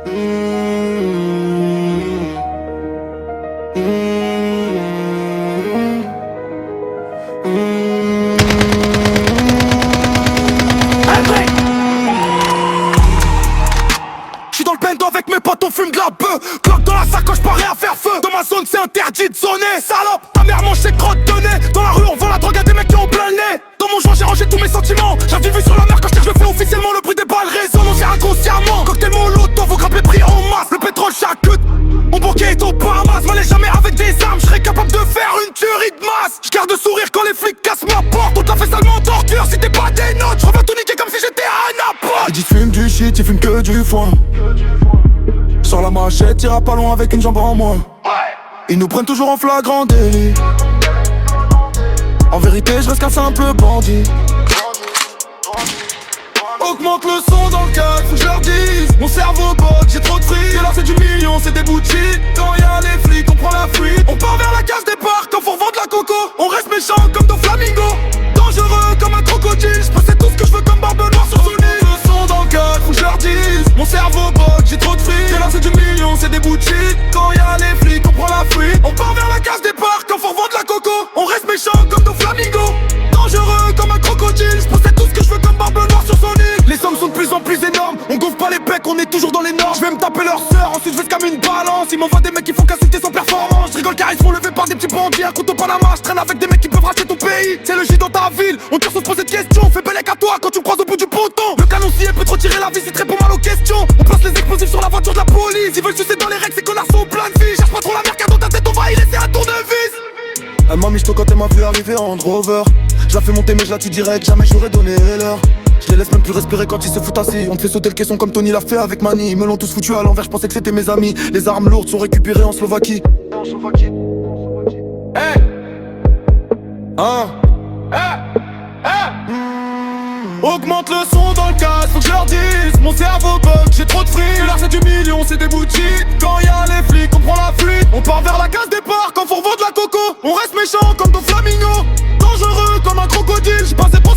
J'suis dans le bendo avec mes potes, on fume de la bœuf. Cloque dans la sacoche, pas rien à faire feu. Dans ma zone c'est interdit de sonner. Salope, ta mère mange ses crottes de nez. Dans la rue on vend la drogue à des mecs qui ont plein le nez. Dans mon joint j'ai rangé tous mes sentiments. J'avais vu sur la mer quand je fais officiellement. Le bruit des balles résonne, on fait inconsciemment. Cocktail molotov, vos grappes les prix en masse. Le pétrole chaque queue. Mon banquier est au Bahamas. M'allais jamais avec des armes, j'serais capable de faire une tuerie de masse. J'garde le sourire quand les flics cassent ma porte. On te la fait salement en torture si t'es pas des notes. J'reviens tout niquer comme si j'étais un apôtre. Il dit fume du shit, il fume que du foin. Sur la machette, t'iras pas loin avec une jambe en moins. Ils nous prennent toujours en flagrant délit. En vérité, je reste qu'un simple bandit. Augmente le son dans le cadre, faut que je leur dise. Mon cerveau bug, j'ai trop de fric. C'est là c'est du million, c'est des boutiques. Quand y'a les flics, on prend la fuite. On part vers la case départ, quand faut revendre la coco. On reste méchant comme dans Flamingo. Dangereux comme un crocodile. Je possède tout ce que je veux comme Barbe Noire sur son nez. Le son dans le cadre, faut que je leur dise. Mon cerveau bug, j'ai trop de fric. C'est là c'est du million, c'est des boutiques. Quand y'a les flics, on prend la fuite. On part vers la case départ, quand faut revendre la coco. On reste méchant comme dans Flamingo. Dangereux comme un crocodile. Je possède tout ce que je veux comme Barbe Noire sur son nez. Les sommes sont de plus en plus énormes, on gonfle pas les becs, on est toujours dans les normes. Je vais me taper leur sœur, ensuite je vais comme une balance. Ils m'envoient des mecs qui font qu'insulter sans performance. Je rigole car ils sont levés par des petits bandits. Un couteau Panama, je traîne avec des mecs qui peuvent racheter ton pays. C'est le J dans ta ville, on tire sans se poser de questions. Fais bellec à toi quand tu me croises au bout du ponton. Le canoncier peut te retirer la vie si très pour mal aux questions. On place les explosifs sur la voiture de la police. Ils veulent sucer dans les règles, ces connards sont plein de vie. Cherche pas trop la merde car dans ta tête on va y laisser un tournevis. Elle m'a mis quand elle m'a vu arriver en Land Rover. Je la fais monter mais je la tue direct, jamais j'aurais donné l'heure. Je les laisse même plus respirer quand ils se foutent assis. On te fait sauter le caisson comme Tony l'a fait avec Mani. Ils me l'ont tous foutu à l'envers, je pensais que c'était mes amis. Les armes lourdes sont récupérées en Slovaquie. Hey, Augmente le son dans le casque, faut que je leur dise. Mon cerveau bug, j'ai trop de fric. C'est là c'est du million, c'est des boutiques. Quand y'a les flics, on prend la fuite. On part vers la case départ, quand faut revendre la coco. On reste méchant comme dans Flamingo. Dangereux comme un crocodile, j'passais pour